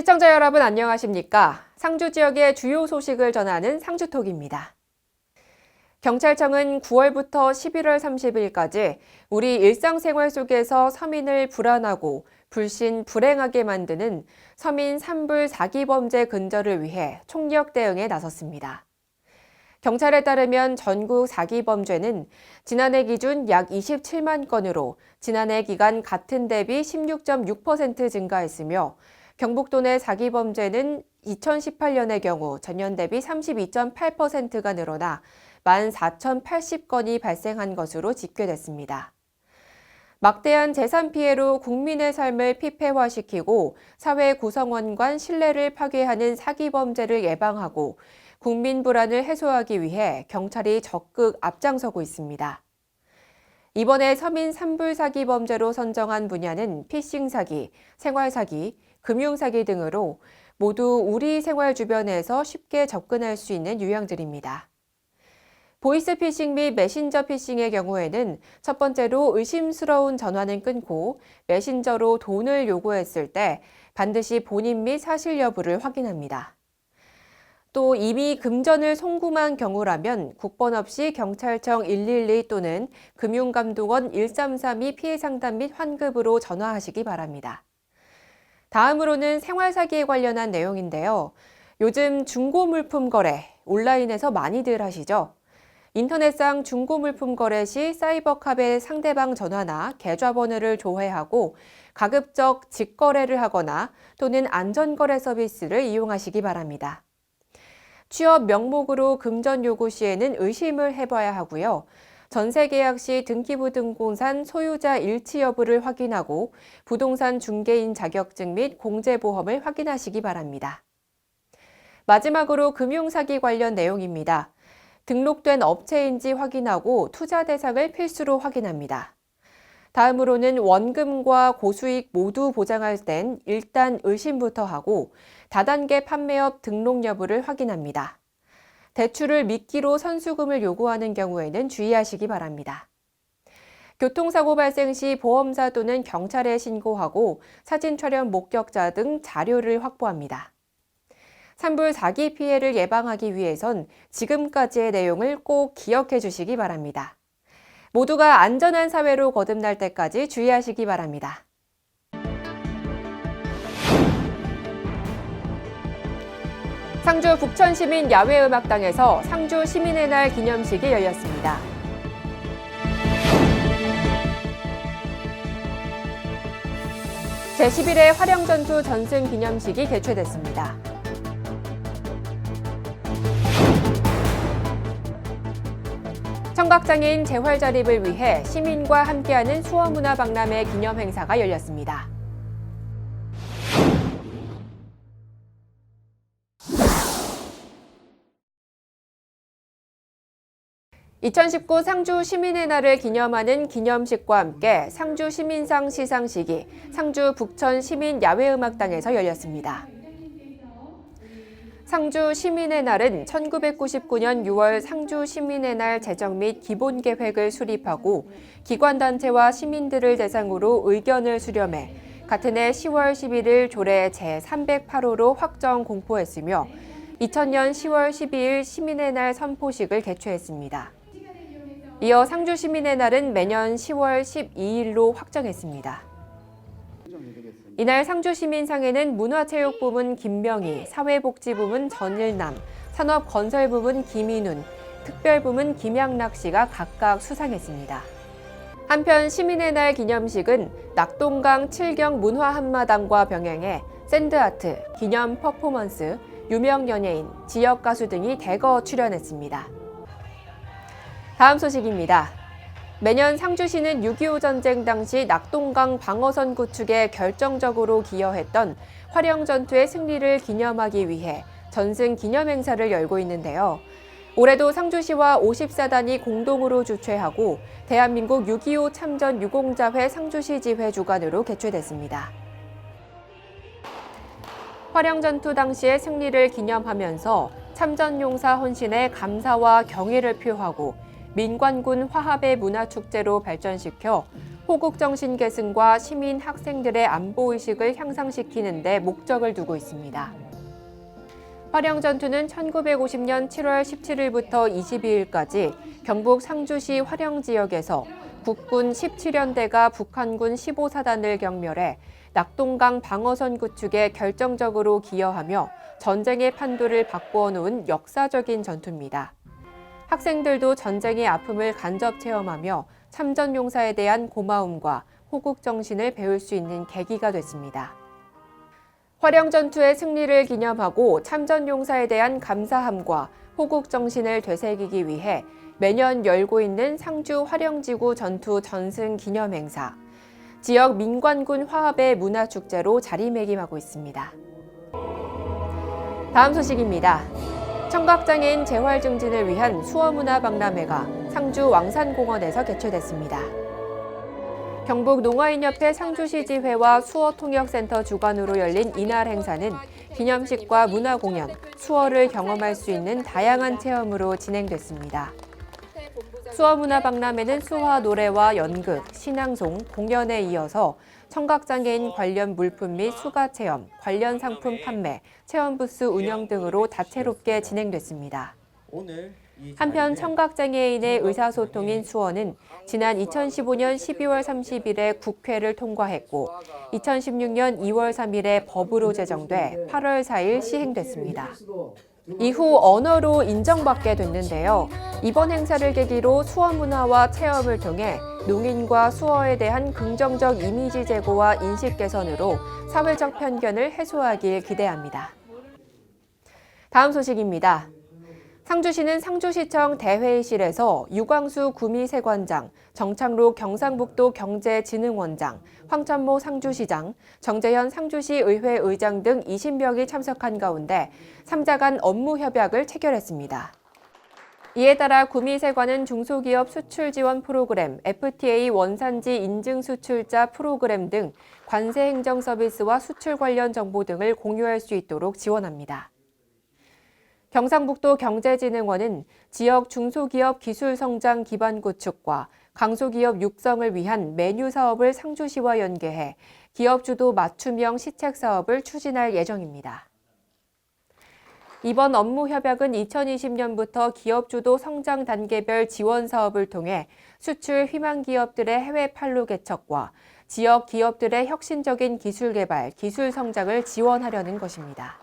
시청자 여러분 안녕하십니까? 상주 지역의 주요 소식을 전하는 상주톡입니다. 경찰청은 9월부터 11월 30일까지 우리 일상생활 속에서 서민을 불안하고 불신, 불행하게 만드는 서민 산불 사기 범죄 근절을 위해 총력 대응에 나섰습니다. 경찰에 따르면 전국 사기 범죄는 지난해 기준 약 27만 건으로 지난해 기간 같은 대비 16.6% 증가했으며 경북도 내 사기 범죄는 2018년의 경우 전년 대비 32.8%가 늘어나 14,080건이 발생한 것으로 집계됐습니다. 막대한 재산 피해로 국민의 삶을 피폐화시키고 사회 구성원 간 신뢰를 파괴하는 사기 범죄를 예방하고 국민 불안을 해소하기 위해 경찰이 적극 앞장서고 있습니다. 이번에 서민 산불 사기 범죄로 선정한 분야는 피싱 사기, 생활 사기, 금융 사기 등으로 모두 우리 생활 주변에서 쉽게 접근할 수 있는 유형들입니다. 보이스피싱 및 메신저 피싱의 경우에는 첫 번째로 의심스러운 전화는 끊고 메신저로 돈을 요구했을 때 반드시 본인 및 사실 여부를 확인합니다. 또 이미 금전을 송금한 경우라면 국번 없이 경찰청 112 또는 금융감독원 133이 피해 상담 및 환급으로 전화하시기 바랍니다. 다음으로는 생활사기에 관련한 내용인데요. 요즘 중고물품 거래, 온라인에서 많이들 하시죠? 인터넷상 중고물품 거래 시 사이버캅에 상대방 전화나 계좌번호를 조회하고 가급적 직거래를 하거나 또는 안전거래 서비스를 이용하시기 바랍니다. 취업 명목으로 금전 요구 시에는 의심을 해봐야 하고요. 전세 계약 시 등기부등본상 소유자 일치 여부를 확인하고 부동산 중개인 자격증 및 공제보험을 확인하시기 바랍니다. 마지막으로 금융사기 관련 내용입니다. 등록된 업체인지 확인하고 투자 대상을 필수로 확인합니다. 다음으로는 원금과 고수익 모두 보장할 땐 일단 의심부터 하고 다단계 판매업 등록 여부를 확인합니다. 대출을 미끼로 선수금을 요구하는 경우에는 주의하시기 바랍니다. 교통사고 발생 시 보험사 또는 경찰에 신고하고 사진 촬영 목격자 등 자료를 확보합니다. 산불 사기 피해를 예방하기 위해선 지금까지의 내용을 꼭 기억해 주시기 바랍니다. 모두가 안전한 사회로 거듭날 때까지 주의하시기 바랍니다. 상주 북천시민 야외음악당에서 상주 시민의 날 기념식이 열렸습니다. 제11회 화령전투 전승 기념식이 개최됐습니다. 청각장애인 재활 자립을 위해 시민과 함께하는 수어문화 박람회 기념 행사가 열렸습니다. (2019) 상주 시민의 날을 기념하는 기념식과 함께 상주 시민상 시상식이 상주 북천 시민 야외음악당에서 열렸습니다. 상주 시민의 날은 1999년 6월 상주 시민의 날 제정 및 기본 계획을 수립하고 기관단체와 시민들을 대상으로 의견을 수렴해 같은 해 10월 11일 조례 제308호로 확정 공포했으며 2000년 10월 12일 시민의 날 선포식을 개최했습니다. 이어 상주 시민의 날은 매년 10월 12일로 확정했습니다. 이날 상주시민상에는 문화체육부문 김명희, 사회복지부문 전일남, 산업건설부문 김인훈, 특별부문 김양락 씨가 각각 수상했습니다. 한편 시민의 날 기념식은 낙동강 7경 문화한마당과 병행해 샌드아트, 기념 퍼포먼스, 유명 연예인, 지역 가수 등이 대거 출연했습니다. 다음 소식입니다. 매년 상주시는 6.25 전쟁 당시 낙동강 방어선 구축에 결정적으로 기여했던 화령전투의 승리를 기념하기 위해 전승 기념 행사를 열고 있는데요. 올해도 상주시와 54단이 공동으로 주최하고 대한민국 6.25 참전 유공자회 상주시 지회 주관으로 개최됐습니다. 화령전투 당시의 승리를 기념하면서 참전용사 헌신에 감사와 경의를 표하고 민관군 화합의 문화축제로 발전시켜 호국 정신 계승과 시민 학생들의 안보 의식을 향상시키는 데 목적을 두고 있습니다. 화령 전투는 1950년 7월 17일부터 22일까지 경북 상주시 화령 지역에서 국군 17연대가 북한군 15사단을 경멸해 낙동강 방어선 구축에 결정적으로 기여하며 전쟁의 판도를 바꾸어 놓은 역사적인 전투입니다. 학생들도 전쟁의 아픔을 간접 체험하며 참전용사에 대한 고마움과 호국 정신을 배울 수 있는 계기가 됐습니다. 화령 전투의 승리를 기념하고 참전용사에 대한 감사함과 호국 정신을 되새기기 위해 매년 열고 있는 상주 화령지구 전투 전승 기념 행사, 지역 민관군 화합의 문화축제로 자리매김하고 있습니다. 다음 소식입니다. 청각장애인 재활 증진을 위한 수어문화박람회가 상주 왕산공원에서 개최됐습니다. 경북 농아인협회 상주시지회와 수어통역센터 주관으로 열린 이날 행사는 기념식과 문화공연, 수어를 경험할 수 있는 다양한 체험으로 진행됐습니다. 수어문화박람회는 수화 노래와 연극, 신앙송, 공연에 이어서 청각장애인 관련 물품 및 수가체험, 관련 상품 판매, 체험부스 운영 등으로 다채롭게 진행됐습니다. 한편 청각장애인의 의사소통인 수어는 지난 2015년 12월 30일에 국회를 통과했고 2016년 2월 3일에 법으로 제정돼 8월 4일 시행됐습니다. 이후 언어로 인정받게 됐는데요. 이번 행사를 계기로 수어 문화와 체험을 통해 농인과 수어에 대한 긍정적 이미지 제고와 인식 개선으로 사회적 편견을 해소하길 기대합니다. 다음 소식입니다. 상주시는 상주시청 대회의실에서 유광수 구미세관장, 정창록 경상북도 경제진흥원장, 황천모 상주시장, 정재현 상주시 의회 의장 등 20명이 참석한 가운데 3자 간 업무 협약을 체결했습니다. 이에 따라 구미세관은 중소기업 수출 지원 프로그램, FTA 원산지 인증 수출자 프로그램 등 관세 행정 서비스와 수출 관련 정보 등을 공유할 수 있도록 지원합니다. 경상북도 경제진흥원은 지역 중소기업 기술성장 기반 구축과 강소기업 육성을 위한 메뉴 사업을 상주시와 연계해 기업 주도 맞춤형 시책 사업을 추진할 예정입니다. 이번 업무 협약은 2020년부터 기업 주도 성장 단계별 지원 사업을 통해 수출 희망 기업들의 해외 판로 개척과 지역 기업들의 혁신적인 기술 개발, 기술 성장을 지원하려는 것입니다.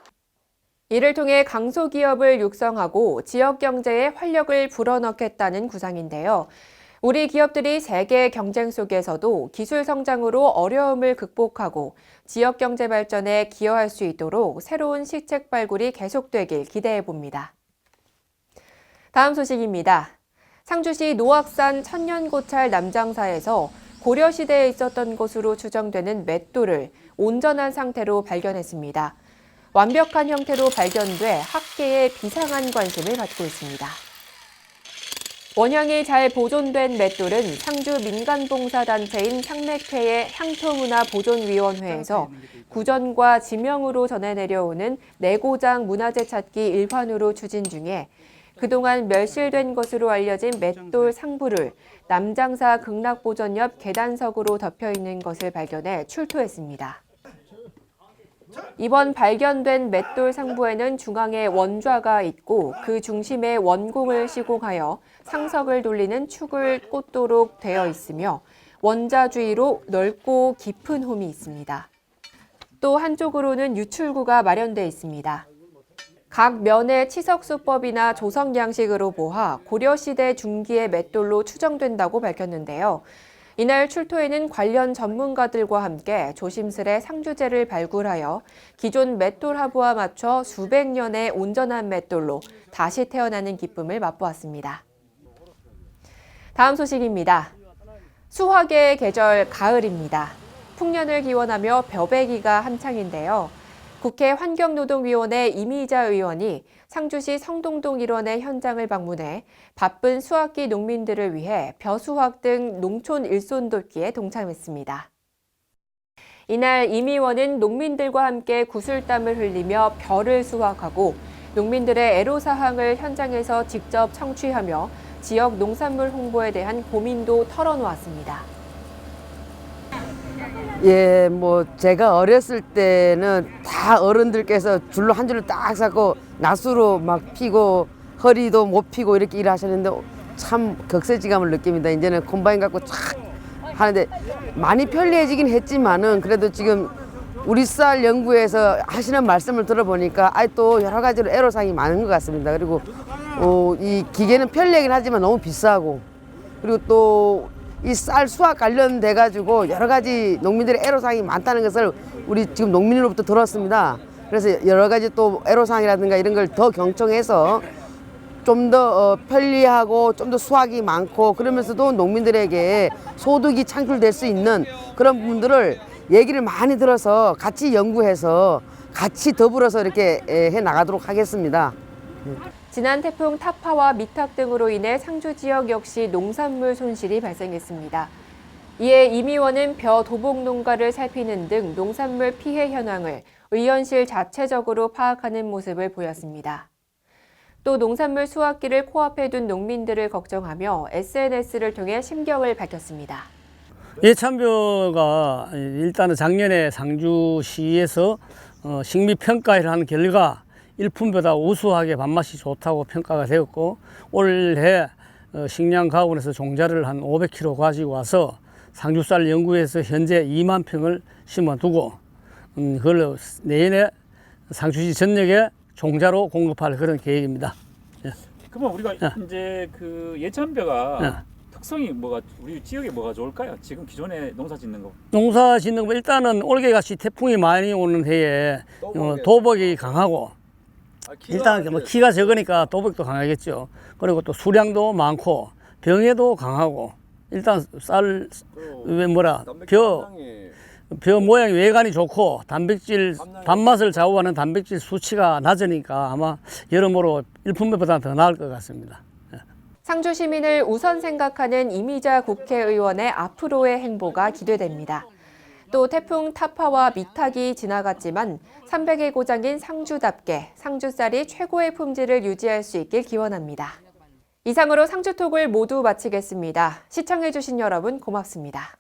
이를 통해 강소기업을 육성하고 지역 경제에 활력을 불어넣겠다는 구상인데요. 우리 기업들이 세계 경쟁 속에서도 기술 성장으로 어려움을 극복하고 지역 경제 발전에 기여할 수 있도록 새로운 시책 발굴이 계속되길 기대해 봅니다. 다음 소식입니다. 상주시 노악산 천년고찰 남장사에서 고려시대에 있었던 것으로 추정되는 맷돌을 온전한 상태로 발견했습니다. 완벽한 형태로 발견돼 학계에 비상한 관심을 받고 있습니다. 원형이 잘 보존된 맷돌은 상주 민간봉사단체인 상맥회의 향토문화보존위원회에서 구전과 지명으로 전해 내려오는 내고장 문화재 찾기 일환으로 추진 중에 그동안 멸실된 것으로 알려진 맷돌 상부를 남장사 극락보전 옆 계단석으로 덮여 있는 것을 발견해 출토했습니다. 이번 발견된 맷돌 상부에는 중앙에 원좌가 있고 그 중심에 원공을 시공하여 상석을 돌리는 축을 꽂도록 되어 있으며 원자 주위로 넓고 깊은 홈이 있습니다. 또 한쪽으로는 유출구가 마련되어 있습니다. 각 면의 치석수법이나 조성 양식으로 보아 고려시대 중기의 맷돌로 추정된다고 밝혔는데요. 이날 출토에는 관련 전문가들과 함께 조심스레 상주재를 발굴하여 기존 맷돌 하부와 맞춰 수백 년의 온전한 맷돌로 다시 태어나는 기쁨을 맛보았습니다. 다음 소식입니다. 수확의 계절 가을입니다. 풍년을 기원하며 벼베기가 한창인데요. 국회 환경노동위원회 이미자 의원이 상주시 성동동 일원의 현장을 방문해 바쁜 수확기 농민들을 위해 벼수확 등 농촌 일손 돕기에 동참했습니다. 이날 임 의원은 농민들과 함께 구슬땀을 흘리며 벼를 수확하고 농민들의 애로사항을 현장에서 직접 청취하며 지역 농산물 홍보에 대한 고민도 털어놓았습니다. 예, 뭐 제가 어렸을 때는 다 어른들께서 줄로 한 줄로 딱 서고 낫수로 막 피고 허리도 못 피고 이렇게 일하셨는데 참 격세지감을 느낍니다. 이제는 콤바인 갖고 촥 하는데 많이 편리해지긴 했지만은 그래도 지금 우리 쌀 연구에서 하시는 말씀을 들어보니까 또 여러 가지로 애로사항이 많은 것 같습니다. 그리고 이 기계는 편리하긴 하지만 너무 비싸고 그리고 또 이 쌀 수확 관련돼 가지고 여러 가지 농민들의 애로사항이 많다는 것을 우리 지금 농민으로부터 들었습니다. 그래서 여러 가지 또 애로사항이라든가 이런 걸 더 경청해서 좀 더 편리하고 좀 더 수확이 많고 그러면서도 농민들에게 소득이 창출될 수 있는 그런 부분들을 얘기를 많이 들어서 같이 연구해서 같이 더불어서 이렇게 해 나가도록 하겠습니다. 지난 태풍 타파와 미탁 등으로 인해 상주 지역 역시 농산물 손실이 발생했습니다. 이에 임 의원은 벼 도복 농가를 살피는 등 농산물 피해 현황을 의원실 자체적으로 파악하는 모습을 보였습니다. 또 농산물 수확기를 코앞에 둔 농민들을 걱정하며 SNS를 통해 심경을 밝혔습니다. 예찬벼가 일단은 작년에 상주시에서 식미평가를 한 결과 일품보다 우수하게 밥맛이 좋다고 평가가 되었고 올해 식량가공원에서 종자를 한 500kg 가지고 와서 상주쌀 연구에서 현재 2만 평을 심어두고 그걸 내년에 상주시 전역에 종자로 공급할 그런 계획입니다. 그러면 우리가 이제 그 예찬벼가 특성이 뭐가 우리 지역에 뭐가 좋을까요? 지금 기존에 농사 짓는 거. 농사 짓는 거 일단은 올해같이 태풍이 많이 오는 해에 도복이 강하고 일단 뭐 키가 적으니까 도복도 강하겠죠. 그리고 또 수량도 많고 병에도 강하고 일단 쌀 벼 모양이 외관이 좋고 단백질 밥맛을 좌우하는 단백질 수치가 낮으니까 아마 여러모로 일품배보다 더 나을 것 같습니다. 상주 시민을 우선 생각하는 이미자 국회의원의 앞으로의 행보가 기대됩니다. 또 태풍 타파와 미탁이 지나갔지만 300의 고장인 상주답게 상주쌀이 최고의 품질을 유지할 수 있길 기원합니다. 이상으로 상주톡을 모두 마치겠습니다. 시청해주신 여러분 고맙습니다.